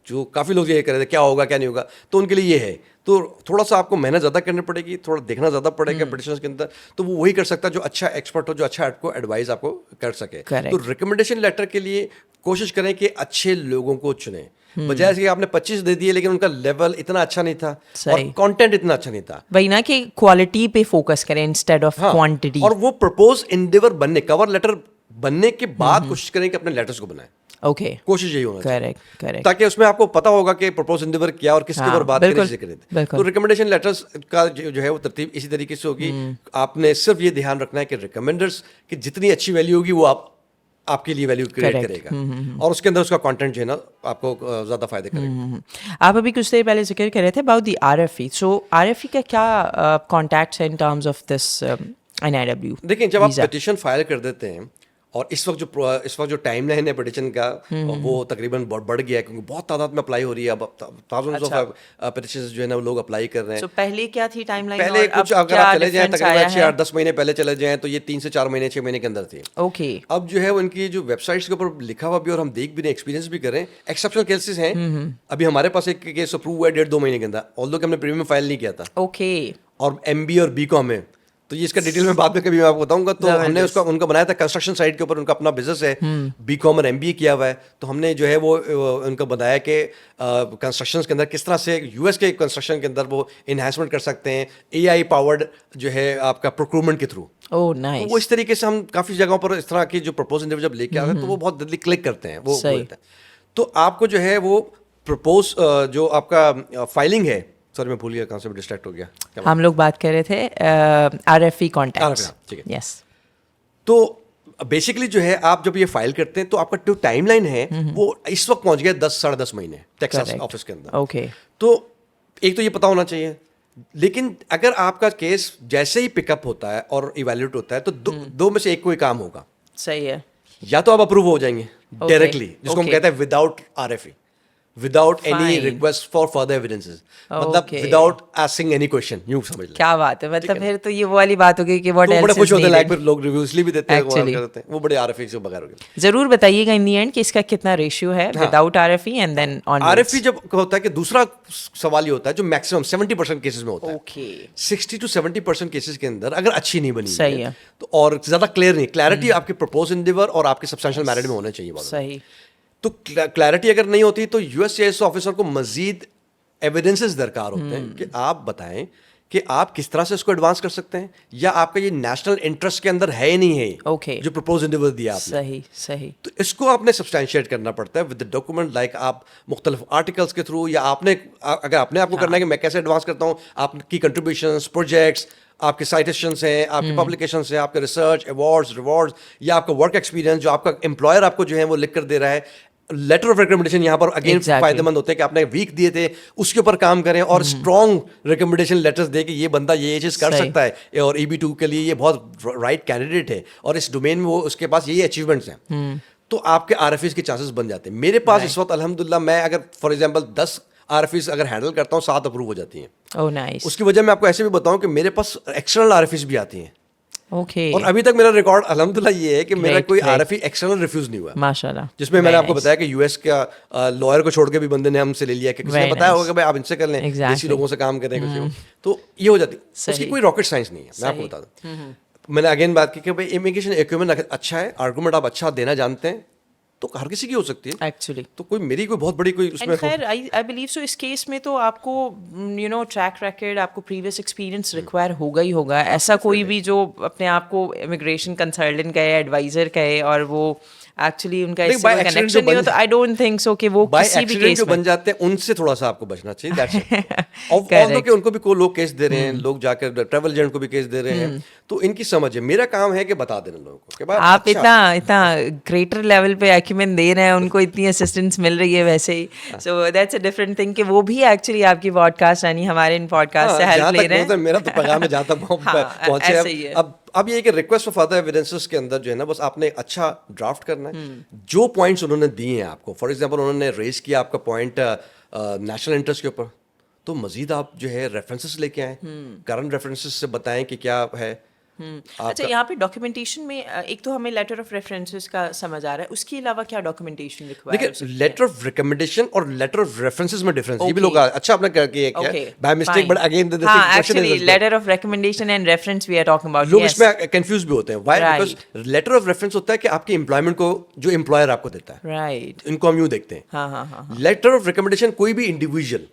جو کافی لوگ یہ کر رہے تھے کیا ہوگا کیا نہیں ہوگا, تو ان کے لیے یہ ہے. تو تھوڑا سا آپ کو محنت زیادہ کرنی پڑے گی, تھوڑا دیکھنا زیادہ پڑے گا پٹیشنز کے اندر, تو وہ وہی کر سکتا ہے جو اچھا ایکسپرٹ ہو, جو اچھا آپ کو ایڈوائز آپ کو کر سکے. تو ریکمنڈیشن لیٹر کے لیے کوشش کریں کہ اچھے لوگوں کو چنیں, بجائے کہ آپ نے 25 دے دیے لیکن ان کا لیول اتنا اچھا نہیں تھا اور کانٹینٹ اتنا اچھا نہیں تھا. وہی نا کہ کوالٹی پہ فوکس کریں انسٹیڈ آف کوانٹٹی. اور وہ پرپوز انڈیور بننے, کور لیٹر بننے کے بعد کوشش کریں کہ اپنے لیٹرز کو بنائیں. اوکے, کوشش یہی ہونا چاہیے تاکہ اس میں آپ کو پتا ہوگا کہ پرپوز انڈیور کیا اور کس کے اوپر بات کرنے سے کریں. تو ریکمنڈیشن لیٹرز کا جو ہے وہ ترتیب اسی طریقے سے ہوگی. آپ نے صرف یہ دھیان رکھنا ہے کہ ریکمینڈرز کی جتنی اچھی ویلیو ہوگی وہ آپ کے لیے ویلیو کریٹ کرے گا, اور اس کے اندر اس کا کانٹینٹ جو ہے نا آپ کو زیادہ فائدہ کرے گا. آپ ابھی کچھ دیر پہلے ذکر کر رہے تھے about the RFE. So RFE کا کیا کانٹیکٹس ہے in terms of this NIW؟ دیکھیں جب آپ پٹیشن فائل کر دیتے ہیں, اور اس وقت جو ٹائم لائن ہے پٹیشن کا وہ تقریباً بڑھ گیا ہے, کیونکہ بہت تعداد میں اپلائی ہو رہی ہے. اب تھاؤزنڈز آف پٹیشنز جو ہے نا وہ لوگ اپلائی کر رہے ہیں. پہلے کیا تھی ٹائم لائن؟ پہلے کچھ اگر آپ چلے جائیں تقریباً 6-10 مہینے پہلے چلے جائیں تو یہ 3 سے 4 مہینے 6 مہینے کے اندر تھی. اوکے. اب جو ہے ان کی جو ویب سائٹس کے اوپر لکھا ہوا بھی اور ہم دیکھ بھی رہے ہیں, ایکسپیرینس بھی کر رہے ہیں, ایکسیپشنل کیسز ہیں. ابھی ہمارے پاس ایک کیس اپروو ہوا ہے 1.5-2 مہینے کے اندر, آلدو کہ ہم نے پریمیم فائل نہیں کیا تھا. اوکے. اور MBA اور BCom میں, تو یہ اس کا ڈیٹیل میں بعد میں کبھی میں آپ کو بتاؤں گا. تو ہم نے ان کا بنایا تھا کنسٹرکشن سائٹ کے اوپر, ان کا اپنا بزنس ہے, BCom اور MBA کیا ہوا ہے. تو ہم نے جو ہے وہ ان کا بتایا کہ کنسٹرکشن کے اندر کس طرح سے US کے کنسٹرکشن کے اندر وہ انہینسمنٹ کر سکتے ہیں AI پاورڈ جو ہے آپ کا پروکیورمنٹ کے تھرو. وہ اس طریقے سے ہم کافی جگہوں پر اس طرح کی جو پرپوز انڈیور جب لے کے آتے ہیں تو وہ بہت جلدی کلک کرتے ہیں, وہ بولتے ہیں. تو آپ کو جو ہے وہ پرپوز جو آپ کا فائلنگ ہے, سر میں بھول گیا کہاں سے ڈسٹریکٹ ہو گیا. ہم لوگ بات کر رہے تھے RFE کانٹیکٹس. ٹھیک ہے. یس. تو بیسکلی جو ہے آپ جب یہ فائل کرتے ہیں تو آپ کا جو ٹائم لائن ہے وہ اس وقت پہنچ گیا 10-10.5 مہینے ٹیکساس آفس کے اندر. اوکے. تو ایک تو یہ پتا ہونا چاہیے, لیکن اگر آپ کا کیس جیسے ہی پک اپ ہوتا ہے اور ایویلیوٹ ہوتا ہے تو دو میں سے ایک کوئی کام ہوگا. صحیح ہے. یا تو آپ اپروو ہو جائیں گے ڈائریکٹلی, جس کو ہم کہتے ہیں without RFE, without any request for further evidences, مطلب وداؤٹ آسکنگ اینی کویشچن. یوں سمجھ لیں. کیا بات ہے, مطلب پھر تو یہ وہ والی بات ہوگی کہ واٹ ایلس. بڑے خوش ہوتے ہیں, لائک پھر لوگ ریویوز بھی دیتے ہیں, وہ بڑے RFE سے بغیر ہو گئے. ضرور بتائیے گا ان دی اینڈ کہ اس کا کتنا ریشیو ہے without RFE and then on RFE. جب ہوتا ہے کہ دوسرا سوال یہ ہوتا ہے جو میکسیمم 70% کیسز میں ہوتا ہے. اوکے. 60 to 70% کیسز کے اندر اگر اچھی نہیں بنی صحیح ہے تو, اور زیادہ کلیئر نہیں, کلیئرٹی آپ کے پرپوز انڈیور اور آپ کے سبسٹینشیل میرٹ میں ہونا چاہیے. صحیح. تو کلیئرٹی اگر نہیں ہوتی تو USCIS آفیسر کو مزید ایویڈنسز درکار ہوتے ہیں کہ آپ بتائیں کہ آپ کس طرح سے اس کو ایڈوانس کر سکتے ہیں, یا آپ کا یہ نیشنل انٹرسٹ کے اندر ہے نہیں ہے. اوکے. جو پرپوز انڈیور دیا آپ نے. صحیح. تو اس کو آپ نے سبسٹینشیٹ کرنا پڑتا ہے ود ڈاکومنٹ, لائک آپ مختلف آرٹیکلس کے تھرو, یا آپ نے اگر اپنے آپ کو کرنا ہے کہ میں کیسے ایڈوانس کرتا ہوں, آپ کی کنٹریبیوشنس, پروجیکٹس, آپ کے سائٹیشنس ہیں, آپ کی پبلیکیشنس ہیں, آپ کے ریسرچ, ایوارڈز, ریوارڈز, یا آپ کا ورک ایکسپیرینس جو آپ کا امپلائر آپ کو جو ہے وہ لکھ کر دے رہا ہے. لیٹر آف ریکمنڈیشن یہاں پر اگین فائدہ مند ہوتے ہیں کہ آپ نے ویک دیے تھے اس کے اوپر کام کریں, اور اسٹرانگ ریکمنڈیشن لیٹرز دے کہ یہ بندہ یہ چیز کر سکتا ہے, اور EB2 کے لیے یہ بہت رائٹ کینڈیڈیٹ ہے, اور اس ڈومین میں وہ اس کے پاس یہی اچیومنٹس ہیں. تو آپ کے RFEs کے چانسز بن جاتے ہیں. میرے پاس اس وقت الحمدللہ میں اگر فار ایگزامپل 10 RFEs اگر ہینڈل کرتا ہوں 7 اپروو ہو جاتی ہیں. نائس. اس کی وجہ میں آپ کو ایسے بھی بتاؤں کہ میرے پاس ایکسٹرنل RFEs بھی آتی ہیں. Okay. اور ابھی تک میرا ریکارڈ الحمدللہ یہ ہے کہ میرا کوئی RFE ایکسٹرنل ریفیوز نہیں ہوا ماشاءاللہ, جس میں میں نے آپ کو بتایا کہ US کا لائر کو چھوڑ کے بھی بندے نے ہم سے لے لیا کہ کسی نے بتایا ہوگا کہ بھائی آپ ان سے کر لیں, دیسی لوگوں سے کام کریں کسی کو, تو یہ ہو جاتی. اس کی کوئی راکٹ سائنس نہیں ہے, میں آپ کو بتا دوں. میں نے اگین بات کی کہ بھائی امیگریشن ایکوپمنٹ اچھا ہے, آرگومنٹ آپ اچھا دینا جانتے ہیں, تو ہر کسی کی ہو سکتی ہے ایکچولی. تو کوئی میری کوئی بہت بڑی کوئی اس میں خیر آئی بلیو سو اس کیس میں تو آپ کو ٹریک ریکارڈ, آپ کو پریویس ایکسپیرینس ریکوائر ہوگا ہی ہوگا. ایسا کوئی بھی جو اپنے آپ کو امیگریشن کنسلٹنٹ کہے, ایڈوائزر کہے, اور وہ ایکچولی ان کا اس سے کوئی کنیکشن نہیں ہو, تو آئی ڈونٹ تھنک سو کہ وہ کسی بھی کیس جو بن جاتے ہیں ان سے تھوڑا سا آپ کو بچنا چاہیے. کہ ان کو بھی کوئی لوگ کیس دے رہے ہیں, لوگ جا کر ٹریول ایجنٹ کو بھی کیس دے رہے ہیں, تو ان کی سمجھ ہے. میرا کام ہے کہ بتا دینا لوگوں کو کہ آپ اتنا گریٹر لیول پہ ایکیومن دے رہے ہیں, ان کو اتنی اسسٹنس مل رہی ہے ویسے ہی. So that's a different thing کہ وہ بھی ایکچولی آپ کی پوڈ کاسٹ یعنی ہمارے ان پوڈ کاسٹ سے ہیلپ لے رہے ہیں. میرا تو پیغام ہے جہاں تک پہنچے. اب یہ کہ ریکویسٹ فار فردر ایویڈنسز کے اندر جو ہے نا, بس آپ نے اچھا ڈرافٹ کرنا ہے. جو پوائنٹس انہوں نے دیے ہیں آپ کو, فار ایگزامپل انہوں نے ریز کیا آپ کا پوائنٹ نیشنل انٹرسٹ کے اوپر, تو مزید آپ جو ہے ریفرنسز لے کے آئیں, کرنٹ ریفرنسز سے بتائیں کہ کیا ہے. اچھا, یہاں پہ ڈاکیومنٹیشن میں ایک تو ہمیں لیٹر آف ریفرنسز کا سمجھ آ رہا ہے, اس کے علاوہ کیا ڈاکیومنٹیشن ریکوائر ہے؟ لیٹر آف ریکمنڈیشن اور لیٹر آف ریفرنسز میں ڈفرنس, یہ بھی لوگ اچھا اپنا کر کے by mistake, but again actually letter of recommendation and reference we are talking about, لوگ اس میں کنفیوز بھی ہوتے ہیں. Why? Because letter of reference ہوتا ہے کہ آپ کی امپلائمنٹ کو جو امپلائر آپ کو دیتا ہے, رائٹ, ان کو ہم یوں دیکھتے ہیں. لیٹر آف ریکمنڈیشن کوئی بھی انڈیویجول,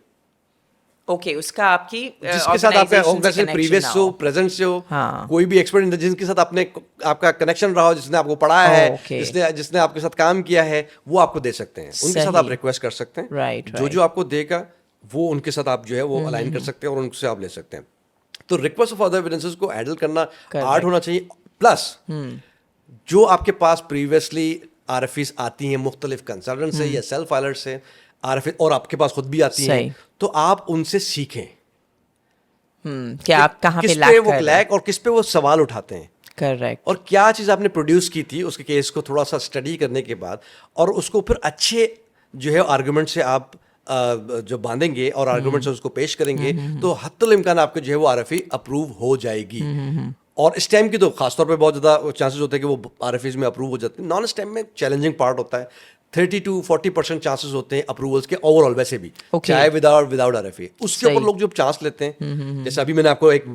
اوکے, اس کا آپ کی جس کے ساتھ آپ کا پریویس سے ہو, پریزنٹ سے ہو, کوئی بھی ایکسپرٹ جن کے ساتھ آپ کا کنیکشن رہا ہو, جس نے آپ کو پڑھایا ہے, جس نے آپ کے ساتھ کام کیا ہے, وہ آپ کو دے سکتے ہیں. ان کے ساتھ آپ ریکویسٹ کر سکتے ہیں, جو آپ کو دے گا وہ ان کے ساتھ آپ جو ہے وہ الائن کر سکتے ہیں اور ان سے آپ لے سکتے ہیں. تو ریکویسٹ آف ادر ایویڈنسز کو ہینڈل کرنا آرٹ ہونا چاہیے. پلس جو آپ کے پاس پریویسلی RFEs آتی ہیں مختلف کنسلٹنٹ سے یا سیلف فائلر سے, RFE اور آپ کے پاس خود بھی آتی ہیں, تو آپ ان سے سیکھیں کہ آپ کہاں پہ وہ لیک اور کس پہ وہ سوال اٹھاتے ہیں. کریکٹ. اور کیا چیز آپ نے پروڈیوس کی تھی, اس کے کیس کو تھوڑا سا اسٹڈی کرنے کے بعد, اور اس کو پھر اچھے جو ہے آرگومنٹ سے آپ جو باندھیں گے اور آرگومنٹ سے اس کو پیش کریں گے, تو حتی الامکان آپ کو جو ہے وہ RFE اپروو ہو جائے گی. اور اس ٹائم کی تو خاص طور پہ بہت زیادہ چانسز ہوتے ہیں کہ وہ RFEs میں اپروو ہو جاتے ہیں. نان اس ٹائم میں چیلنجنگ پارٹ ہوتا ہے, 30 to 40% چانسز ہوتے ہیں اپروولس کے اوور آل, ویسے بھی چاہے وداؤٹ RFE. اس کے اوپر لوگ جو چانس لیتے ہیں, جیسے ابھی میں نے آپ کو ایک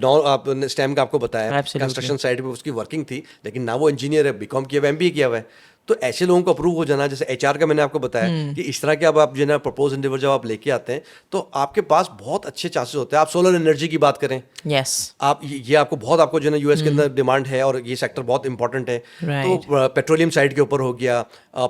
اسٹیم کا آپ کو بتایا, کنسٹرکشن سائٹ پہ اس کی ورکنگ تھی, لیکن نہ وہ انجینئر ہے, BCom کیا ہوا ہے, MBA کیا ہوا ہے. تو ایسے لوگوں کو اپروو ہو جانا, جیسے HR کا میں نے آپ کو بتایا کہ اس طرح کے اب آپ جو ہے نا پرپوز انڈیور جب آپ لے کے آتے ہیں, تو آپ کے پاس بہت اچھے چانسز ہوتے ہیں. آپ سولر انرجی کی بات کریں, آپ یہ آپ کو بہت آپ کو جو ہے نا US کے اندر ڈیمانڈ ہے, اور یہ سیکٹر بہت امپورٹنٹ ہے. تو پیٹرولیم سائڈ کے اوپر ہو گیا,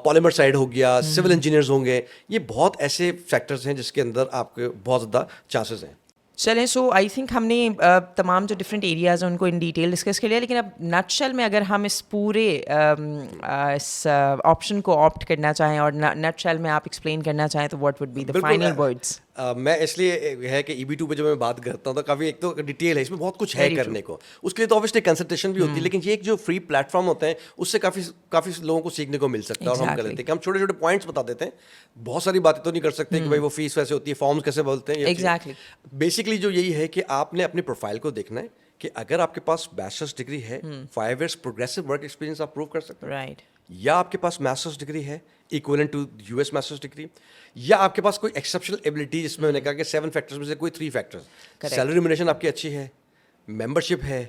پالیمر سائڈ ہو گیا, سول انجینئرز ہوں گے, یہ بہت ایسے سیکٹرز ہیں جس کے اندر آپ کے بہت زیادہ چانسز ہیں. چلیں, سو آئی تھنک ہم نے تمام جو ڈفرینٹ ایریاز ہیں ان کو ان ڈیٹیل ڈسکس کر لیا, لیکن اب نٹ شیل میں اگر ہم اس پورے اس آپشن کو آپٹ کرنا چاہیں اور نٹ شیل میں آپ ایکسپلین کرنا چاہیں, تو what would be the final words? میں اس لیے ہے کہ EB2 پہ جب میں بات کرتا ہوں تو کافی ایک تو ڈیٹیل ہے, اس میں بہت کچھ ہے کرنے کو, اس کے لیے تو اوبیسلی کنسلٹیشن بھی ہوتی ہے, لیکن یہ ایک جو فری پلیٹ فارم ہوتا ہے اس سے کافی لوگوں کو سیکھنے کو مل سکتا ہے. اور ہم کر لیتے ہیں کہ ہم چھوٹے چھوٹے پوائنٹس بتا دیتے ہیں, بہت ساری باتیں تو نہیں کر سکتے کہ بھائی وہ فیس ویسے ہوتی ہے, فارمس کیسے بولتے ہیں. ایگزیکٹلی, بیسکلی جو یہی ہے کہ آپ نے اپنی پروفائل کو دیکھنا ہے کہ اگر آپ کے پاس بیچلرس ڈگری ہے, 5 years پروگریسو ورک ایکسپیرینس آپ پروو کر سکتے ہیں, رائٹ, یا آپ کے پاس ماسٹرس ڈگری ہے equivalent to US masters degree, یا آپ کے پاس کوئی ایکسیپشنل ایبلٹی, جس میں نے کہا کہ 7 فیکٹرز میں سے کوئی 3 فیکٹرز, سیلری ریمونیشن آپ کی اچھی ہے, ممبرشپ ہے,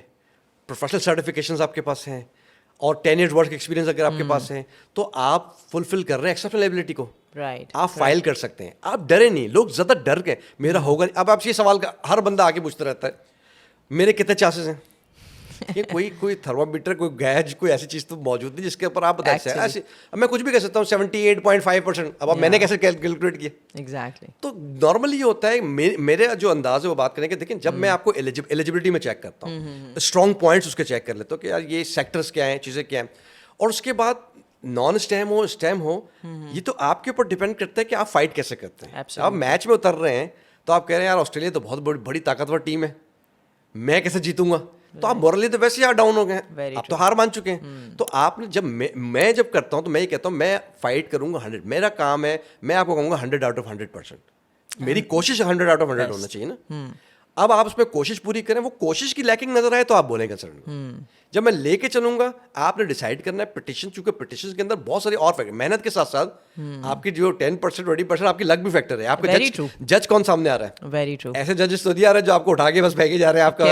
پروفیشنل سرٹیفکیشنز آپ کے پاس ہیں, اور 10 years ورک ایکسپیرینس اگر آپ کے پاس ہے, تو آپ فلفل کر رہے ہیں ایکسیپشنل ایبلٹی کو, آپ فائل کر سکتے ہیں. آپ ڈرے نہیں, لوگ زیادہ ڈر گئے میرا ہوگا نہیں. اب آپ یہ سوال کا ہر بندہ آگے پوچھتا رہتا ہے, میرے کتنے چانسز ہیں, کہ کوئی تھرمامیٹر, کوئی گیج, کوئی ایسی چیز تو موجود نہیں جس کے اوپر آپ بتا سکتے ہیں. میں کچھ بھی کہہ سکتا ہوں 78.5%. اب میں نے کیسے کیلکولیٹ کیا؟ ایگزیکٹلی. تو نارملی یہ ہوتا ہے, میرے جو انداز ہے وہ بات کریں کہ دیکھیں, جب میں آپ کو ایلیجبلٹی میں چیک کرتا ہوں, اسٹرانگ پوائنٹس اس کے چیک کر لیتا ہوں کہ یار یہ سیکٹرس کیا ہیں, چیزیں کیا ہیں, اور اس کے بعد نان اسٹیم ہو اسٹیم ہو, یہ تو آپ کے اوپر ڈپینڈ کرتا ہے کہ آپ فائٹ کیسے کرتے ہیں. آپ میچ میں اتر رہے ہیں تو آپ کہہ رہے ہیں یار آسٹریلیا تو بہت بڑی طاقتور ٹیم ہے, میں کیسے جیتوں گا, تو آپ مورلی تو ویسے ہی ڈاؤن ہو گئے ہیں, آپ تو ہار مان چکے ہیں. تو آپ نے جب میں جب کرتا ہوں تو میں یہ کہتا ہوں میں فائٹ کروں گا 100, میرا کام ہے, میں آپ کو کہوں گا 100 out of 100%. میری کوشش 100 out of 100 ہونا چاہیے نا. اب آپ اس پہ کوشش پوری کریں, وہ کوشش کی لیکنگ نظر آئے تو آپ بولیں کنسلٹنٹ. جب میں لے کے چلوں گا, آپ نے ڈیسائیڈ کرنا ہے پٹیشن, چونکہ پٹیشن کے اندر بہت ساری اور فیکٹر, محنت کے ساتھ ساتھ آپ کی جو 10% 20% آپ کی لک بھی فیکٹر ہے. آپ کا جج کون سامنے آ رہا ہے, ویری ٹرو. ایسے ججز تو نہیں آ رہے جو آپ کو اٹھا کے بس پھینکے جا رہے ہیں, آپ کا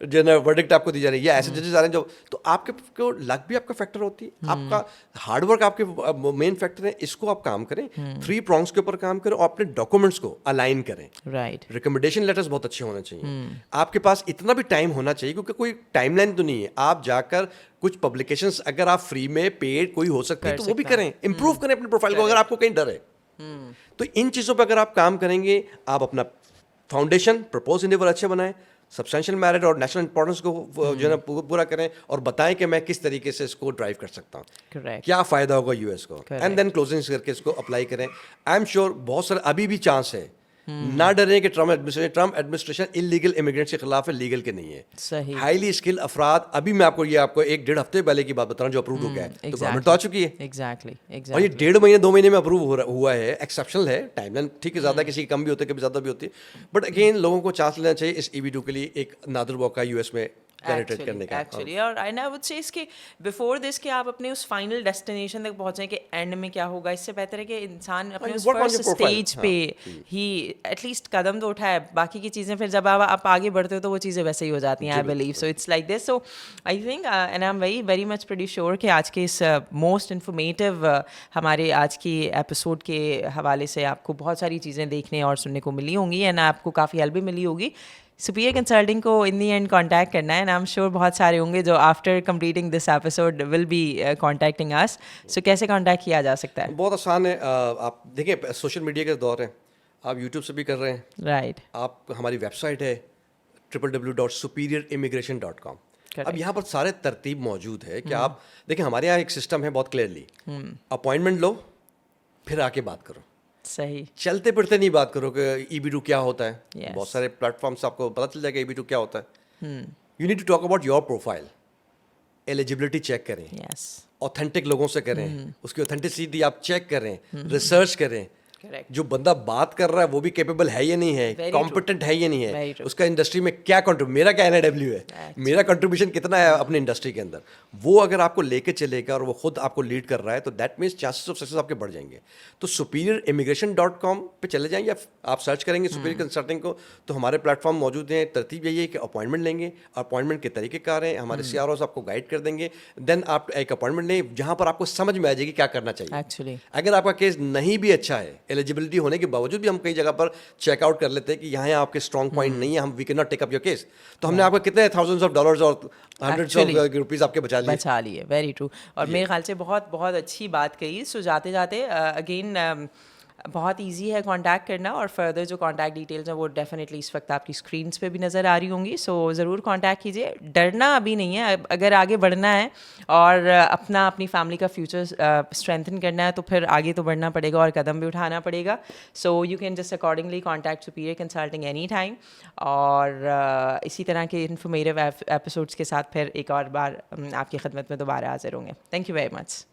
جو ہے ورڈکٹ آپ کو دی جا رہی ہے, یا ایسے ججز آ رہے ہیں جو, تو آپ کے لک بھی آپ کا فیکٹر ہوتی ہے, آپ کا ہارڈ ورک آپ کے مین فیکٹر ہے. اس کو آپ کام کریں, 3 پرونگس کے اوپر کام کریں اور اپنے ڈاکومنٹس کو الائن کریں. رائٹ. ریکمنڈیشن لیٹرز بہت اچھے ہونے چاہیے. آپ کے پاس اتنا بھی ٹائم ہونا چاہیے, کیونکہ کوئی ٹائم لائن تو نہیں ہے. آپ جا کر کچھ پبلیکیشنز اگر آپ فری میں پیڈ کوئی ہو سکتی ہے تو وہ بھی کریں, امپروو کریں اپنے پروفائل کو, اگر آپ کو کہیں ڈر ہے تو ان چیزوں پہ اگر آپ کام کریں گے, آپ اپنا فاؤنڈیشن پرپوز انڈیور اچھے بنائیں, سبسٹینشیل میرٹ اور نیشنل امپورٹنس کو جو ہے نا پورا کریں, اور بتائیں کہ میں کس طریقے سے اس کو ڈرائیو کر سکتا ہوں, کیا فائدہ ہوگا یو ایس کو, اینڈ دین کلوزنگ کر کے اس کو اپلائی کریں. آئی ایم شیور بہت سارے ابھی بھی چانس ہے. نہ ڈریں کہ ٹرمپ ایڈمنسٹریشن انلیگل امیگرینٹس کے خلاف ہے, لیگل کے نہیں ہے. صحیح. ہائیلی اسکل افراد, ابھی میں آپ کو 1.5 ہفتے پہلے کی بات بتا رہا ہوں, جو اپروڈ ہو گیا ہے, تو گورنمنٹ تو آ چکی ہے. ایگزیکٹلی. اور یہ 1.5 مہینے 2 مہینے میں اپروو ہوا ہے. ایکسیپشنل ہے, ٹائم لائن ٹھیک ہے, زیادہ کسی کی کم بھی ہوتی ہے, کبھی زیادہ بھی ہوتی ہے, بٹ اگین لوگوں کو چانس لینا چاہیے اس EB2 کے لیے. ایک نادر موقع یو ایس میں ایکچولی. اور آئی وڈ سے اس کے بفور دس کہ آپ اپنے اس فائنل ڈیسٹینیشن تک پہنچیں کہ اینڈ میں کیا ہوگا, اس سے بہتر ہے کہ انسان اپنے اس فرسٹ اسٹیج پہ ہی ایٹ لیسٹ قدم تو اٹھائے. باقی کی چیزیں پھر جب آپ آگے بڑھتے ہو تو وہ چیزیں ویسے ہی ہو جاتی ہیں, I believe. So it's like this. So I think and I am very much pretty sure کہ آج کے اس موسٹ انفارمیٹیو ہمارے آج کی ایپیسوڈ کے حوالے سے آپ کو بہت ساری چیزیں دیکھنے اور سننے کو ملی ہوں گی, اینڈ آپ کو کافی ہیلپ بھی ملی ہوگی. سپیریئر کنسلٹنگ کو ان دی اینڈ کانٹیکٹ کرنا ہے, اینڈ آئی ایم شیور بہت سارے ہوں گے جو after completing this episode will be contacting us. So کیسے کانٹیکٹ کیا جا سکتا ہے؟ بہت آسان ہے. آپ دیکھیں سوشل میڈیا کا دور ہے, آپ یوٹیوب سے بھی کر رہے ہیں. رائٹ. آپ ہماری ویب سائٹ ہے www.superiorimmigration.com. اب یہاں پر سارے ترتیب موجود ہے کہ آپ دیکھیں, ہمارے یہاں ایک سسٹم ہے بہت کلیئرلی, اپوائنٹمنٹ لو پھر آ کے بات کرو. صحیح. چلتے پھرتے نہیں بات کرو کہ EB2 کیا ہوتا ہے. بہت سارے پلیٹ فارمس آپ کو پتہ چل جائے گا EB2 کیا ہوتا ہے. You need to talk about your profile, eligibility check کریں, اوتھینٹک لوگوں سے کریں, اس کی اوتھینٹسٹی آپ چیک کریں, ریسرچ کریں, جو بندہ بات کر رہا ہے وہ بھی کیپیبل ہے یا نہیں ہے, کمپیٹنٹ ہے یا نہیں ہے, اس کا انڈسٹری میں کیا میرا کیا NIW ہے, میرا کنٹریبیوشن کتنا ہے اپنے انڈسٹری کے اندر. وہ اگر آپ کو لے کے چلے گا اور وہ خود آپ کو لیڈ کر رہا ہے تو that means chances of success آپ کے بڑھ جائیں گے. تو superiorimmigration.com پہ چلے جائیں, یا آپ سرچ کریں گے سپیریئر کنسلٹنگ کو, تو ہمارے پلیٹ فارم موجود ہیں. ترتیب یہی ہے کہ اپوائنٹمنٹ لیں گے, اپوائنٹمنٹ کے طریقے کار ہیں, ہمارے CROs آپ کو گائڈ کر دیں گے. دین آپ ایک اپوائنٹمنٹ لیں جہاں پر آپ کو سمجھ میں آ جائے گی کیا کرنا چاہیے. ایکچولی اگر آپ کا کیس نہیں بھی اچھا ہے, ایلیجبلٹی ہونے کے باوجود بھی ہم کئی جگہ پر چیک آؤٹ کر لیتے ہیں کہ یہاں آپ کے اسٹرانگ پوائنٹ نہیں ہے, ہم we can not take up your case, تو ہم نے آپ کو کتنے $1000s اور $100s آپ کے بچا لیے. Very true. اور میرے خیال سے بہت بہت اچھی بات کہی. سو جاتے جاتے اگین بہت ایزی ہے کانٹیکٹ کرنا, اور فردر جو کانٹیکٹ ڈیٹیلز ہیں وہ ڈیفینیٹلی اس وقت آپ کی اسکرینس پہ بھی نظر آ رہی ہوں گی. سو ضرور کانٹیکٹ کیجیے. ڈرنا ابھی نہیں ہے, اگر آگے بڑھنا ہے اور اپنی فیملی کا فیوچر اسٹرینتھن کرنا ہے تو پھر آگے تو بڑھنا پڑے گا اور قدم بھی اٹھانا پڑے گا. So you can just accordingly contact Superior Consulting any time. اور اسی طرح کے انفارمیٹیو ایپیسوڈس کے ساتھ پھر ایک اور بار آپ کی خدمت میں دوبارہ حاضر ہوں گے. Thank you very much.